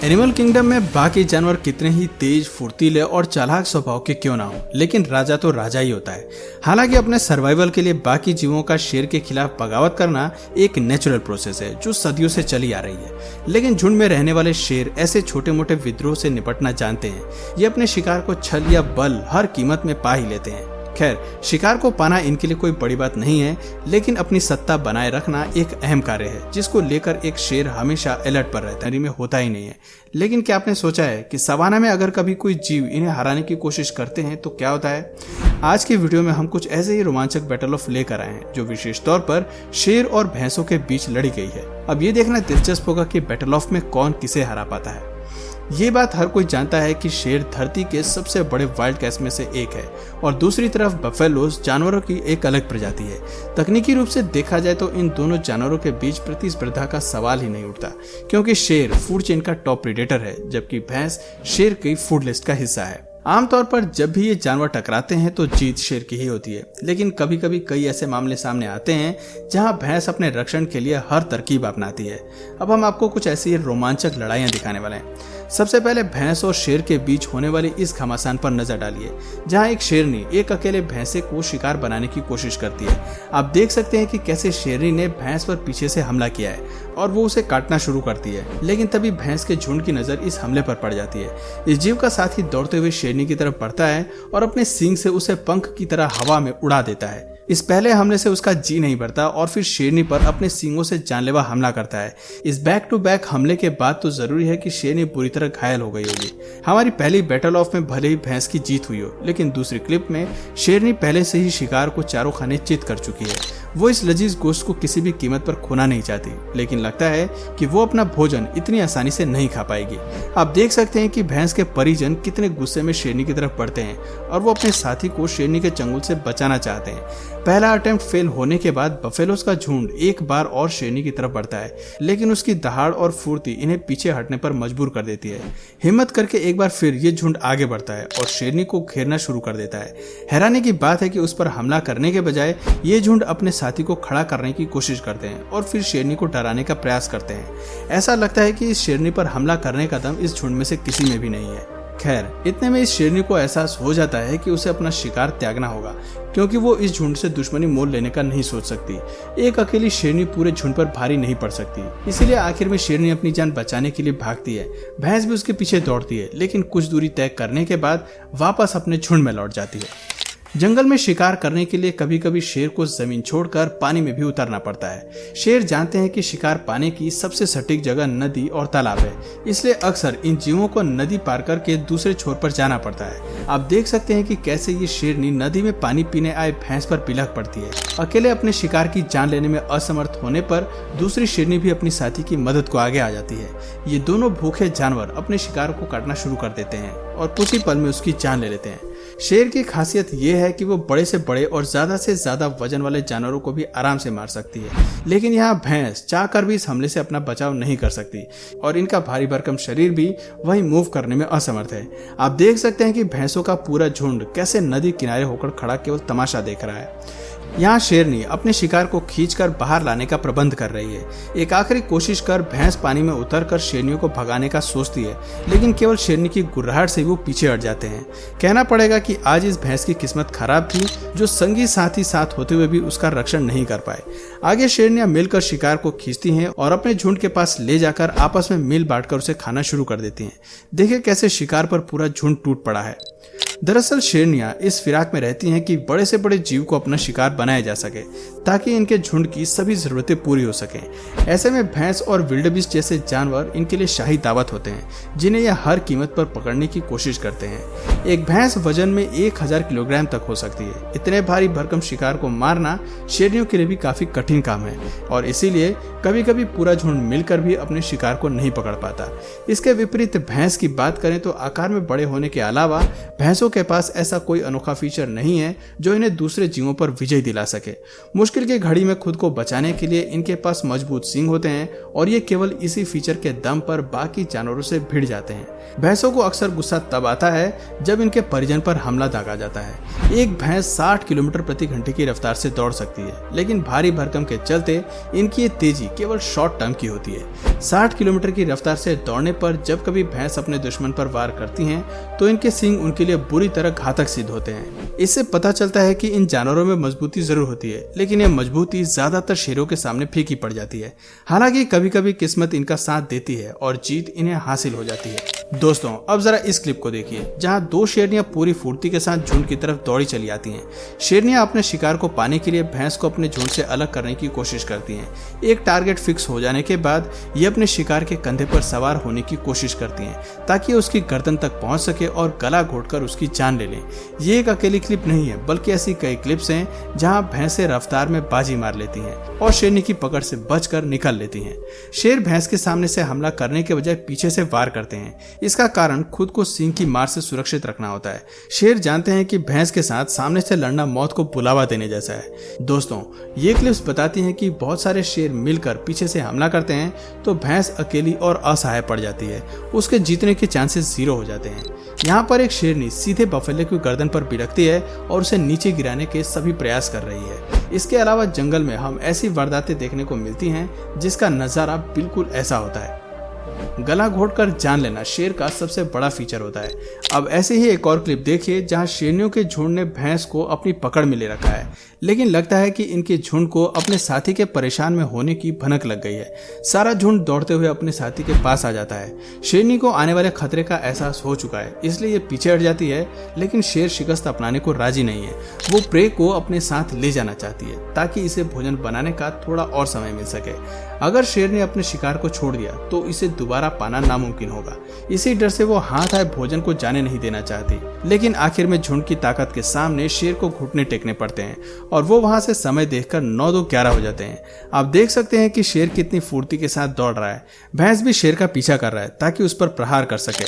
Animal kingdom में बाकी जानवर कितने ही तेज, फुर्तीले और चालाक स्वभाव के क्यों ना हो, लेकिन राजा तो राजा ही होता है। हालांकि अपने सर्वाइवल के लिए बाकी जीवों का शेर के खिलाफ बगावत करना एक नेचुरल प्रोसेस है जो सदियों से चली आ रही है। लेकिन झुंड में रहने वाले शेर ऐसे छोटे मोटे विद्रोह से निपटना जानते हैं। ये अपने शिकार को छल या बल हर कीमत में पा ही लेते हैं। खैर, शिकार को पाना इनके लिए कोई बड़ी बात नहीं है, लेकिन अपनी सत्ता बनाए रखना एक अहम कार्य है जिसको लेकर एक शेर हमेशा अलर्ट पर रहता है। में होता ही नहीं है। लेकिन क्या आपने सोचा है कि सवाना में अगर कभी कोई जीव इन्हें हराने की कोशिश करते हैं तो क्या होता है? आज की वीडियो में हम कुछ ऐसे ही रोमांचक बैटल ऑफ लेकर आए हैं जो विशेष तौर पर शेर और भैंसों के बीच लड़ी गई है। अब ये देखना दिलचस्प होगा कि बैटल ऑफ में कौन किसे हरा पाता है। ये बात हर कोई जानता है कि शेर धरती के सबसे बड़े वाइल्ड कैट्स में से एक है और दूसरी तरफ बफेलोज जानवरों की एक अलग प्रजाति है। तकनीकी रूप से देखा जाए तो इन दोनों जानवरों के बीच प्रतिस्पर्धा का सवाल ही नहीं उठता, क्योंकि शेर फूड चेन का टॉप प्रेडेटर है जबकि भैंस शेर की फूड लिस्ट का हिस्सा है। आमतौर पर जब भी ये जानवर टकराते हैं तो जीत शेर की ही होती है, लेकिन कभी कभी कई ऐसे मामले सामने आते हैं जहां भैंस अपने रक्षण के लिए हर तरकीब अपनाती है। अब हम आपको कुछ ऐसी रोमांचक लड़ाइयां दिखाने वाले हैं। सबसे पहले भैंस और शेर के बीच होने वाली इस घमासान पर नजर डालिए, जहां एक शेरनी एक अकेले भैंसे को शिकार बनाने की कोशिश करती है। आप देख सकते हैं कि कैसे शेरनी ने भैंस पर पीछे से हमला किया है और वो उसे काटना शुरू करती है, लेकिन तभी भैंस के झुंड की नजर इस हमले पर पड़ जाती है। इस जीव का साथी दौड़ते हुए शेरनी की तरफ बढ़ता है और अपने सींग से उसे पंख की तरह हवा में उड़ा देता है। इस पहले हमले से उसका जी नहीं भरता और फिर शेरनी पर अपने सींगों से जानलेवा हमला करता है। इस बैक टू बैक हमले के बाद तो जरूरी है कि शेरनी बुरी तरह घायल हो गई होगी। हमारी पहली बैटल ऑफ में भले ही भैंस की जीत हुई हो, लेकिन दूसरी क्लिप में शेरनी पहले से ही शिकार को चारों खाने चित कर चुकी है। वो इस लजीज गोश्त को किसी भी कीमत पर खोना नहीं चाहती, लेकिन लगता है कि वो अपना भोजन इतनी आसानी से नहीं खा पाएगी। आप देख सकते हैं कि भैंस के परिजन कितने गुस्से में शेरनी की तरफ बढ़ते हैं और वो अपने साथी को शेरनी के चंगुल से बचाना चाहते हैं। पहला अटेम्प्ट फेल होने के बाद बफेलोस का झुंड एक बार और शेरनी की तरफ बढ़ता है, लेकिन उसकी दहाड़ और फुर्ती इन्हें पीछे हटने पर मजबूर कर देती है। हिम्मत करके एक बार फिर ये झुंड आगे बढ़ता है और शेरनी को घेरना शुरू कर देता है। हैरानी की बात है कि उस पर हमला करने के बजाय ये झुंड अपने साथी को खड़ा करने की कोशिश करते हैं और फिर शेरनी को डराने का प्रयास करते हैं। ऐसा लगता है कि इस शेरनी पर हमला करने का दम इस झुंड में से किसी में भी नहीं है। खैर, इतने में इस शेरनी को एहसास हो जाता है कि उसे अपना शिकार त्यागना होगा, क्योंकि वो इस झुंड से दुश्मनी मोल लेने का नहीं सोच सकती। एक अकेली शेरनी पूरे झुंड पर भारी नहीं पड़ सकती, इसीलिए आखिर में शेरनी अपनी जान बचाने के लिए भागती है। भैंस भी उसके पीछे दौड़ती है, लेकिन कुछ दूरी तय करने के बाद वापस अपने झुंड में लौट जाती है। जंगल में शिकार करने के लिए कभी कभी शेर को जमीन छोड़कर पानी में भी उतरना पड़ता है। शेर जानते हैं कि शिकार पाने की सबसे सटीक जगह नदी और तालाब है, इसलिए अक्सर इन जीवों को नदी पार करके दूसरे छोर पर जाना पड़ता है। आप देख सकते हैं कि कैसे ये शेरनी नदी में पानी पीने आए भैंस पर बिलख पड़ती है। अकेले अपने शिकार की जान लेने में असमर्थ होने पर दूसरी शेरनी भी अपनी साथी की मदद को आगे आ जाती है। ये दोनों भूखे जानवर अपने शिकार को काटना शुरू कर देते हैं और कुछ ही पल में उसकी जान ले लेते हैं। शेर की खासियत यह है कि वो बड़े से बड़े और ज्यादा से ज्यादा वजन वाले जानवरों को भी आराम से मार सकती है, लेकिन यहाँ भैंस चाहकर भी इस हमले से अपना बचाव नहीं कर सकती और इनका भारी भरकम शरीर भी वही मूव करने में असमर्थ है। आप देख सकते हैं कि भैंसों का पूरा झुंड कैसे नदी किनारे होकर खड़ा केवल तमाशा देख रहा है। यहाँ शेरनी अपने शिकार को खींचकर बाहर लाने का प्रबंध कर रही है। एक आखिरी कोशिश कर भैंस पानी में उतरकर शेरनियों को भगाने का सोचती है, लेकिन केवल शेरनी की गुर्राहट से वो पीछे हट जाते हैं। कहना पड़ेगा कि आज इस भैंस की किस्मत खराब थी जो संगी साथी साथ होते हुए भी उसका रक्षण नहीं कर पाए। आगे शेरनियां मिलकर शिकार को खींचती हैं और अपने झुंड के पास ले जाकर आपस में मिल बांटकर उसे खाना शुरू कर देती हैं। देखिए कैसे शिकार पर पूरा झुंड टूट पड़ा है। दरअसल शेरनियां इस फिराक में रहती हैं कि बड़े से बड़े जीव को अपना शिकार बनाया जा सके, ताकि इनके झुंड की सभी जरूरतें पूरी हो सकें। ऐसे में भैंस और विल्डबीस्ट जैसे जानवर इनके लिए शाही दावत होते हैं, जिन्हें यह हर कीमत पर पकड़ने की कोशिश करते हैं। एक भैंस वजन में 1000 किलोग्राम तक हो सकती है। इतने भारी भरकम शिकार को मारना शेरनियों के लिए भी काफी कठिन काम है और इसीलिए कभी कभी पूरा झुंड मिलकर भी अपने शिकार को नहीं पकड़ पाता। इसके विपरीत भैंस की बात करें तो आकार में बड़े होने के अलावा भैंसों भैंसों के पास ऐसा कोई अनोखा फीचर नहीं है जो इन्हें दूसरे जीवों पर विजय दिला सके। मुश्किल की घड़ी में खुद को बचाने के लिए इनके पास मजबूत सींग होते हैं और ये केवल इसी फीचर के दम पर बाकी जानवरों से भिड़ जाते हैं। भैंसों को अक्सर गुस्सा तब आता है जब इनके परिजन पर हमला दागा जाता है। एक भैंस 60 किलोमीटर प्रति घंटे की रफ्तार से दौड़ सकती है, लेकिन भारी भरकम के चलते इनकी ये तेजी केवल शॉर्ट टर्म की होती है। 60 किलोमीटर की रफ्तार से दौड़ने पर जब कभी भैंस अपने दुश्मन पर वार करती हैं, तो इनके सींग उनके लिए बुरी तरह घातक सिद्ध होते हैं। इससे पता चलता है कि इन जानवरों में मजबूती जरूर होती है, लेकिन यह मजबूती ज्यादातर शेरों के सामने फीकी पड़ जाती है। हालांकि कभी कभी किस्मत इनका साथ देती है और जीत इन्हें हासिल हो जाती है। दोस्तों, अब जरा इस क्लिप को देखिए जहां दो शेरनियां पूरी फुर्ती के साथ झुंड की तरफ दौड़ी चली आती हैं। शेरनियां अपने शिकार को पाने के लिए भैंस को अपने झुंड से अलग करने की कोशिश करती हैं। एक टारगेट फिक्स हो जाने के बाद ये अपने शिकार के कंधे पर सवार होने की कोशिश करती हैं ताकि उसकी गर्दन तक पहुंच सके और गला घोटकर उसकी जान ले लें। ये एक अकेली क्लिप नहीं है, बल्कि ऐसी कई क्लिप्स हैं जहां भैंसें रफ्तार में बाजी मार लेती हैं और शेरनी की पकड़ से बचकर निकल लेती हैं। शेर भैंस के सामने से हमला करने के बजाय पीछे से वार करते हैं। इसका कारण खुद को सींग की मार से सुरक्षित रखना होता है। शेर जानते हैं कि भैंस के साथ सामने से लड़ना मौत को बुलावा देने जैसा है। दोस्तों, ये क्लिप्स बताती हैं कि बहुत सारे शेर मिलकर पीछे से हमला करते हैं तो भैंस अकेली और असहाय पड़ जाती है। उसके जीतने के चांसेस 0 हो जाते हैं। यहाँ पर एक शेरनी सीधे बफेलो की गर्दन पर भिड़कती है और उसे नीचे गिराने के सभी प्रयास कर रही है। इसके अलावा जंगल में हम ऐसी वारदातें देखने को मिलती हैं जिसका नजारा बिल्कुल ऐसा होता है। गला घोटकर जान लेना शेर का सबसे बड़ा फीचर होता है। अब ऐसे ही एक और क्लिप देखिए जहां शेरनियों के झुंड ने भैंस को अपनी पकड़ में ले रखा है, लेकिन लगता है कि इनके झुंड को अपने साथी के परेशान में होने की भनक लग गई है। सारा झुंड दौड़ते हुए अपने साथी के पास आ जाता है। शेरनी को आने वाले खतरे का एहसास हो चुका है, इसलिए ये पीछे हट जाती है, लेकिन शेर शिकस्त अपनाने को राजी नहीं है। वो प्रे को अपने साथ ले जाना चाहती है ताकि इसे भोजन बनाने का थोड़ा और समय मिल सके। अगर शेर ने अपने शिकार को छोड़ दिया तो इसे दोबारा पाना नामुमकिन होगा। इसी डर से वो हाथ आए भोजन को जाने नहीं देना चाहती, लेकिन आखिर में झुंड की ताकत के सामने शेर को घुटने टेकने पड़ते हैं और वो वहां से समय देखकर 9-2-11 हो जाते हैं। आप देख सकते हैं कि शेर कितनी फुर्ती के साथ दौड़ रहा है। भैंस भी शेर का पीछा कर रहा है ताकि उस पर प्रहार कर सके।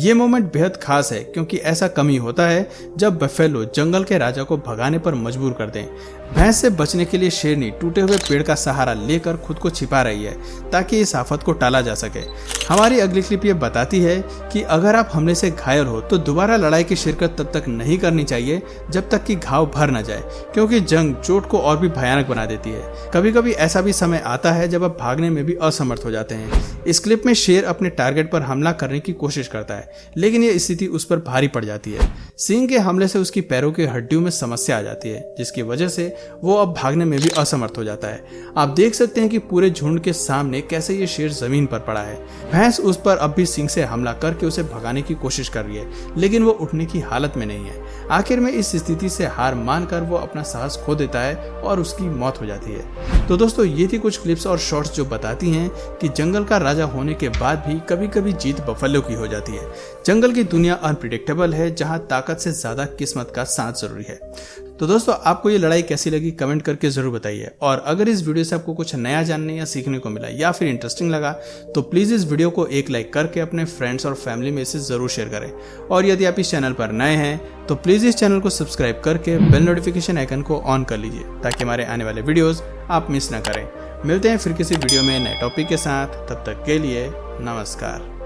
ये मोमेंट बेहद खास है क्योंकि ऐसा कम ही होता है जब बफेलो जंगल के राजा को भगाने पर मजबूर कर दें। भैंस से बचने के लिए शेरनी टूटे हुए पेड़ का सहारा लेकर खुद को छिपा रही है ताकि इस आफत को टाला जा सके। हमारी अगली क्लिप ये बताती है कि अगर आप हमले से घायल हो तो दोबारा लड़ाई की शिरकत तब तक नहीं करनी चाहिए जब तक कि घाव भर न जाए, क्योंकि जंग चोट को और भी भयानक बना देती है। कभी कभी ऐसा भी समय आता है जब आप भागने में भी असमर्थ हो जाते हैं। इस क्लिप में शेर अपने टारगेट पर हमला करने की कोशिश करता है, लेकिन यह स्थिति उस पर भारी पड़ जाती है। सींग के हमले से उसकी पैरों की हड्डियों में समस्या आ जाती है, जिसकी वजह से वो अब भागने में भी असमर्थ हो जाता है। आप देख सकते हैं कि पूरे झुंड के सामने कैसे ये शेर जमीन पर पड़ा है। भैंस उस पर अब भी सींग से हमला करके उसे भगाने की कोशिश कर रही है, लेकिन वो उठने की हालत में नहीं है। आखिर में इस स्थिति से हार मानकर वो अपना साहस खो देता है और उसकी मौत हो जाती है। तो दोस्तों, ये थी कुछ क्लिप्स और शॉर्ट्स जो बताती हैं कि जंगल का राजा होने के बाद भी कभी कभी जीत बफेलो की हो जाती है। जंगल की दुनिया अनप्रिडिक्टेबल है, जहां ताकत से ज्यादा किस्मत का साथ जरूरी है। तो दोस्तों, आपको ये लड़ाई कैसी लगी कमेंट करके जरूर बताइए, और अगर इस वीडियो से आपको कुछ नया जानने या सीखने को मिला या फिर इंटरेस्टिंग लगा तो प्लीज इस वीडियो को एक लाइक करके अपने फ्रेंड्स और फैमिली में इसे जरूर शेयर करें। और यदि आप इस चैनल पर नए हैं तो प्लीज इस चैनल को सब्सक्राइब करके बेल नोटिफिकेशन आइकन को ऑन कर लीजिए ताकि हमारे आने वाले वीडियोस आप मिस ना करें। मिलते हैं फिर किसी वीडियो में नए टॉपिक के साथ, तब तक के लिए नमस्कार।